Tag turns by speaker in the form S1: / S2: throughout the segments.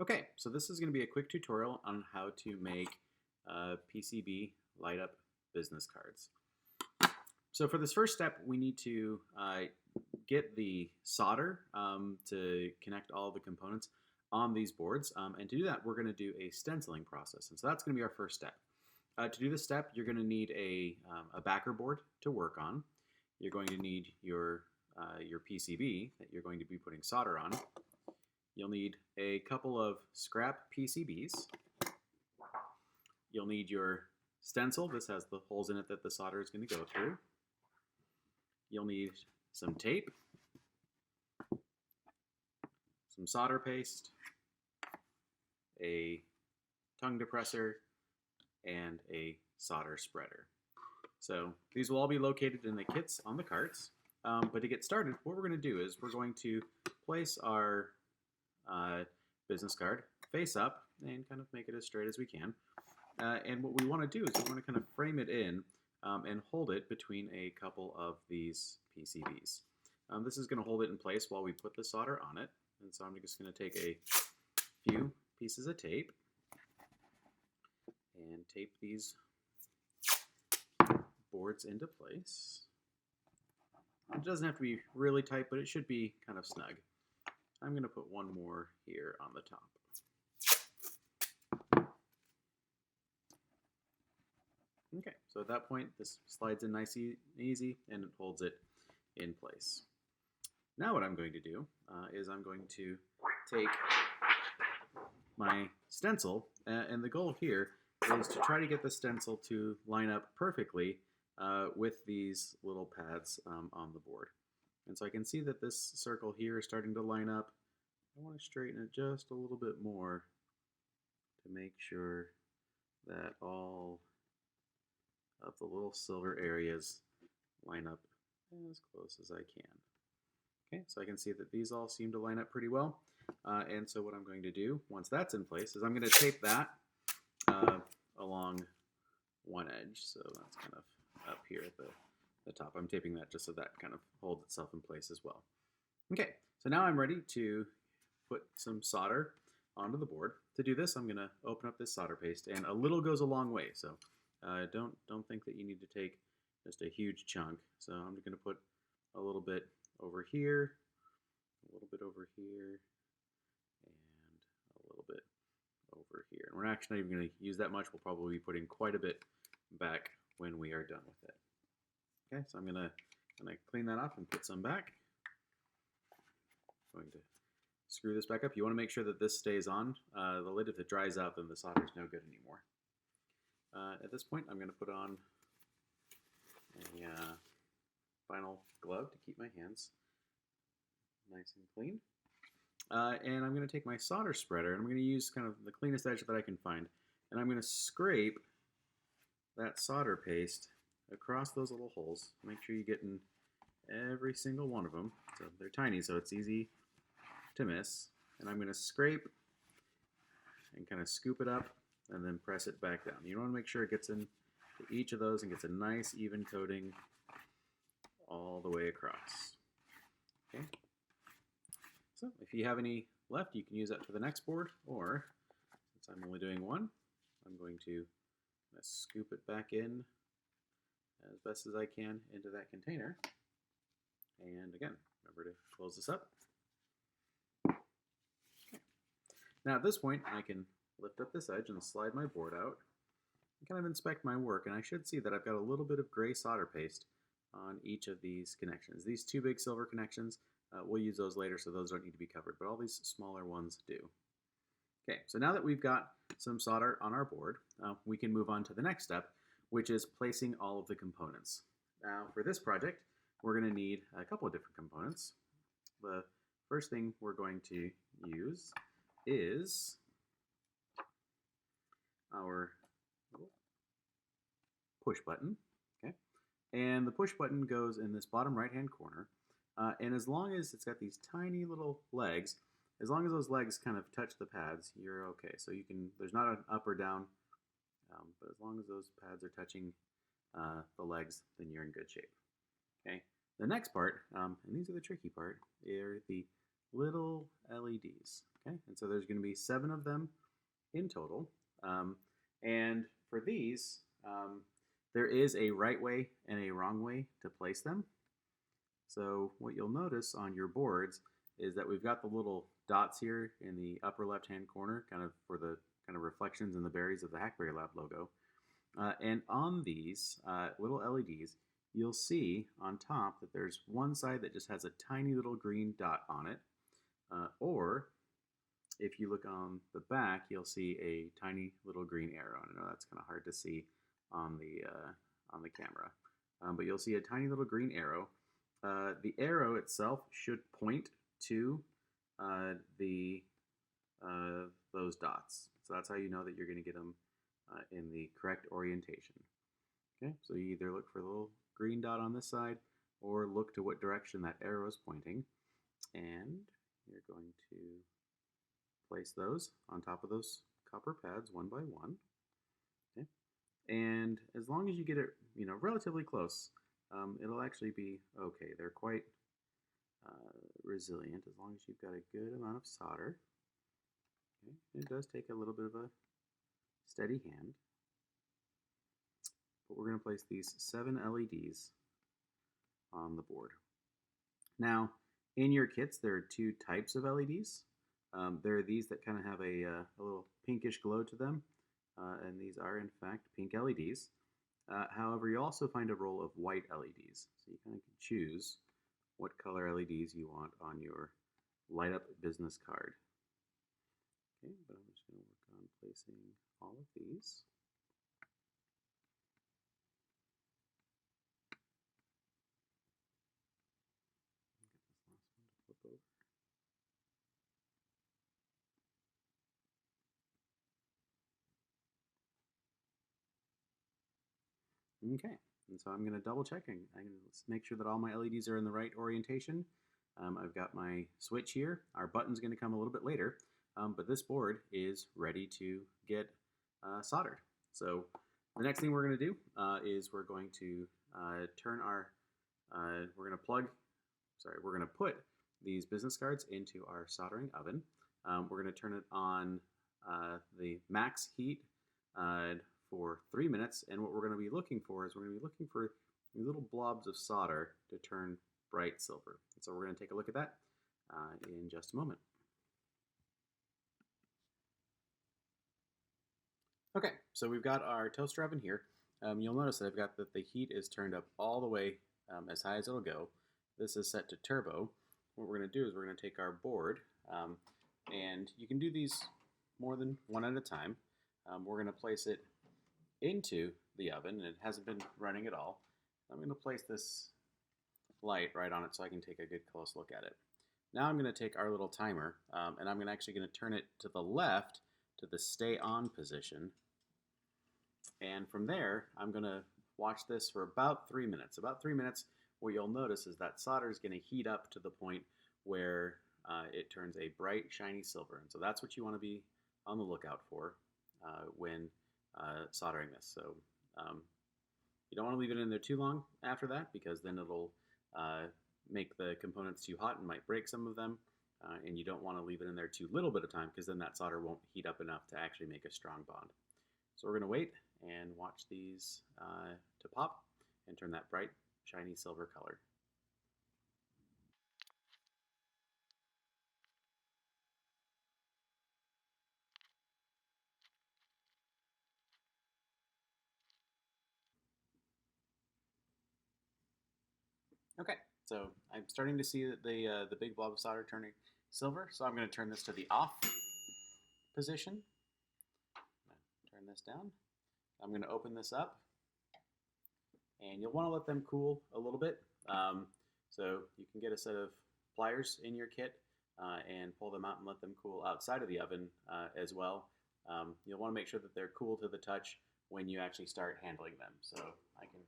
S1: Okay, so this is going to be a quick tutorial on how to make PCB light up business cards. So for this first step, we need to get the solder to connect all the components on these boards. And to do that, we're going to do a stenciling process. And so that's going to be our first step. To do this step, you're going to need a backer board to work on. You're going to need your PCB that you're going to be putting solder on. You'll need a couple of scrap PCBs. You'll need your stencil. This has the holes in it that the solder is going to go through. You'll need some tape, some solder paste, a tongue depressor, and a solder spreader. So these will all be located in the kits on the carts. But to get started, what we're going to do is we're going to place our business card face up and kind of make it as straight as we can. And what we want to do is we want to kind of frame it in and hold it between a couple of these PCBs. This is going to hold it in place while we put the solder on it. And so I'm just going to take a few pieces of tape and tape these boards into place. It doesn't have to be really tight, but it should be kind of snug. I'm going to put one more here on the top. Okay, so at that point, this slides in nice and easy, and it holds it in place. Now what I'm going to do is I'm going to take my stencil, and the goal here is to try to get the stencil to line up perfectly with these little pads on the board. And so I can see that this circle here is starting to line up. I want to straighten it just a little bit more to make sure that all of the little silver areas line up as close as I can. Okay, so I can see that these all seem to line up pretty well. And so what I'm going to do, once that's in place, is I'm going to tape that along one edge. So that's kind of up here at the top. I'm taping that just so that kind of holds itself in place as well. Okay, so now I'm ready to put some solder onto the board. To do this, I'm going to open up this solder paste, and a little goes a long way. So don't think that you need to take just a huge chunk. So I'm just going to put a little bit over here, a little bit over here, and a little bit over here. And we're actually not even going to use that much. We'll probably be putting quite a bit back when we are done with it. Okay, so I'm going to clean that off and put some back. I'm going to screw this back up. You want to make sure that this stays on the lid. If it dries out, then the solder is no good anymore. At this point, I'm going to put on a vinyl glove to keep my hands nice and clean. And I'm going to take my solder spreader, and I'm going to use kind of the cleanest edge that I can find. And I'm going to scrape that solder paste across those little holes. Make sure you get in every single one of them. So they're tiny, so it's easy to miss. And I'm going to scrape and kind of scoop it up and then press it back down. You want to make sure it gets into each of those and gets a nice even coating all the way across. Okay. So if you have any left, you can use that for the next board, or since I'm only doing one, I'm going to scoop it back in as best as I can into that container. And again, remember to close this up. Okay. Now at this point, I can lift up this edge and slide my board out and kind of inspect my work. And I should see that I've got a little bit of gray solder paste on each of these connections. These two big silver connections, we'll use those later, so those don't need to be covered, but all these smaller ones do. Okay, so now that we've got some solder on our board, we can move on to the next step, which is placing all of the components. Now, for this project, we're going to need a couple of different components. The first thing we're going to use is our push button. Okay, and the push button goes in this bottom right-hand corner. And as long as it's got these tiny little legs, as long as those legs kind of touch the pads, you're okay. So you can, there's not an up or down, but as long as those pads are touching the legs, then you're in good shape. Okay. The next part, and these are the tricky part, are the little LEDs. Okay, and so there's going to be 7 of them in total. And for these, there is a right way and a wrong way to place them. So what you'll notice on your boards is that we've got the little dots here in the upper left-hand corner, kind of for the kind of reflections in the berries of the Hackberry Lab logo. And on these little LEDs, you'll see on top that there's one side that just has a tiny little green dot on it, or if you look on the back, you'll see a tiny little green arrow. I know that's kind of hard to see on the camera, but you'll see a tiny little green arrow. The arrow itself should point to those dots. So that's how you know that you're going to get them in the correct orientation. Okay, so you either look for the little green dot on this side or look to what direction that arrow is pointing, and you're going to place those on top of those copper pads one by one. Okay, and as long as you get it, relatively close, it'll actually be okay. They're quite resilient as long as you've got a good amount of solder. Okay, it does take a little bit of a steady hand, but we're going to place these 7 LEDs on the board. Now, in your kits, there are 2 types of LEDs. There are these that kind of have a little pinkish glow to them, and these are in fact pink LEDs. However, you also find a roll of white LEDs, so you kind of can choose what color LEDs you want on your light up business card. Okay, but I'm just going to work on placing all of these. Get this last one to flip over. Okay, and so I'm going to double check and I'm going to make sure that all my LEDs are in the right orientation. I've got my switch here. Our button's going to come a little bit later, but this board is ready to get soldered. So the next thing we're going to do is we're going to we're going to put these business cards into our soldering oven. We're going to turn it on the max heat for 3 minutes, and what we're going to be looking for is we're going to be looking for little blobs of solder to turn bright silver. And so we're going to take a look at that in just a moment. Okay, so we've got our toaster oven here. You'll notice that I've got that the heat is turned up all the way as high as it'll go. This is set to turbo. What we're going to do is we're going to take our board, and you can do these more than one at a time. We're going to place it into the oven, and it hasn't been running at all. I'm going to place this light right on it so I can take a good close look at it. Now I'm going to take our little timer, and I'm actually going to turn it to the left to the stay on position. And from there, I'm going to watch this for about 3 minutes. About 3 minutes, what you'll notice is that solder is going to heat up to the point where it turns a bright, shiny silver. And so that's what you want to be on the lookout for when soldering this. So you don't want to leave it in there too long after that, because then it'll make the components too hot and might break some of them. And you don't want to leave it in there too little bit of time, because then that solder won't heat up enough to actually make a strong bond. So we're going to wait and watch these to pop and turn that bright, shiny silver color. Okay, so I'm starting to see that the big blob of solder turning silver, so I'm going to turn this to the off position. Turn this down. I'm going to open this up, and you'll want to let them cool a little bit. So you can get a set of pliers in your kit and pull them out and let them cool outside of the oven as well. You'll want to make sure that they're cool to the touch when you actually start handling them. So I can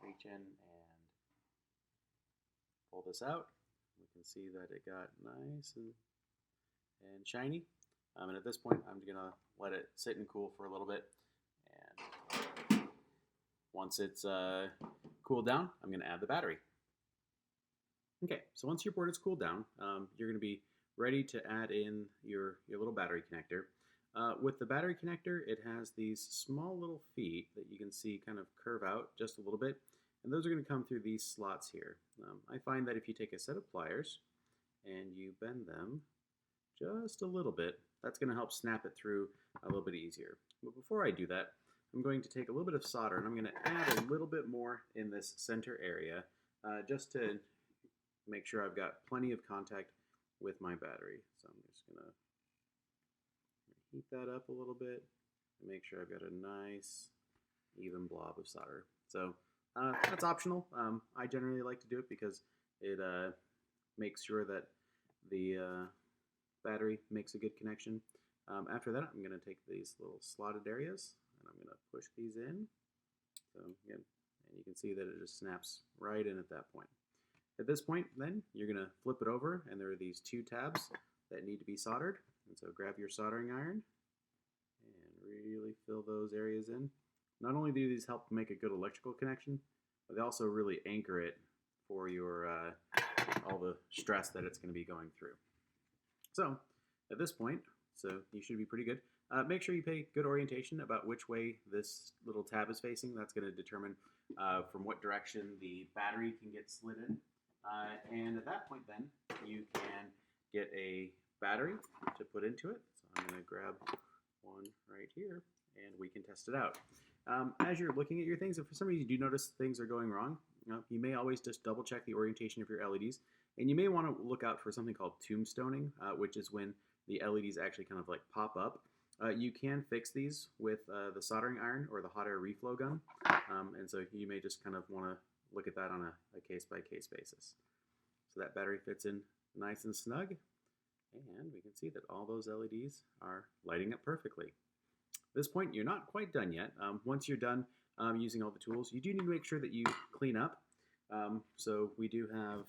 S1: reach in and pull this out. We can see that it got nice and shiny. And at this point, I'm going to let it sit and cool for a little bit. And once it's cooled down, I'm going to add the battery. Okay, so once your board is cooled down, you're going to be ready to add in your little battery connector. With the battery connector, it has these small little feet that you can see kind of curve out just a little bit, and those are going to come through these slots here. I find that if you take a set of pliers and you bend them just a little bit, that's going to help snap it through a little bit easier. But before I do that, I'm going to take a little bit of solder and I'm going to add a little bit more in this center area just to make sure I've got plenty of contact with my battery. So I'm just going to heat that up a little bit and make sure I've got a nice even blob of solder. So that's optional. I generally like to do it because it makes sure that the battery makes a good connection. After that, I'm going to take these little slotted areas and I'm going to push these in. So again, and you can see that it just snaps right in at that point. At this point, then, you're going to flip it over, and there are these two tabs that need to be soldered. And so grab your soldering iron and really fill those areas in. Not only do these help make a good electrical connection, but they also really anchor it for your all the stress that it's going to be going through. So at this point, so you should be pretty good. Make sure you pay good orientation about which way this little tab is facing. That's going to determine from what direction the battery can get slid in. And at that point then, you can get a battery to put into it. So I'm going to grab one right here and we can test it out. As you're looking at your things, if for some reason you do notice things are going wrong, you may always just double check the orientation of your LEDs. And you may want to look out for something called tombstoning, which is when the LEDs actually kind of like pop up. You can fix these with the soldering iron or the hot air reflow gun. And so you may just kind of want to look at that on a case-by-case basis. So that battery fits in nice and snug, and we can see that all those LEDs are lighting up perfectly. At this point, you're not quite done yet. Once you're done using all the tools, you do need to make sure that you clean up. So we do have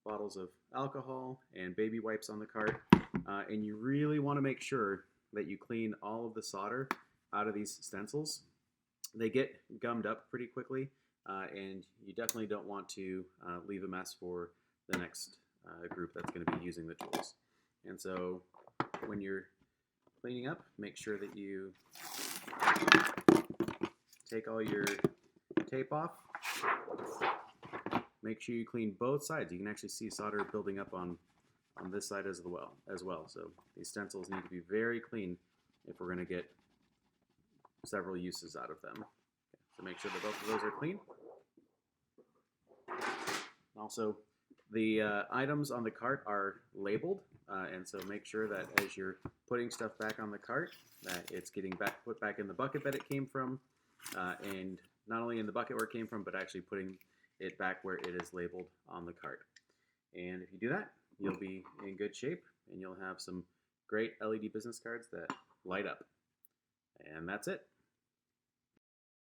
S1: bottles of alcohol and baby wipes on the cart, and you really want to make sure that you clean all of the solder out of these stencils. They get gummed up pretty quickly, and you definitely don't want to leave a mess for the next group that's going to be using the tools. And so when you're cleaning up, make sure that you take all your tape off. Make sure you clean both sides. You can actually see solder building up on this side as well. So these stencils need to be very clean if we're going to get several uses out of them. Okay, so make sure that both of those are clean. Also, the items on the cart are labeled, and so make sure that as you're putting stuff back on the cart, that it's getting put back in the bucket that it came from, and not only in the bucket where it came from, but actually putting it back where it is labeled on the cart. And if you do that, you'll be in good shape, and you'll have some great LED business cards that light up. And that's it.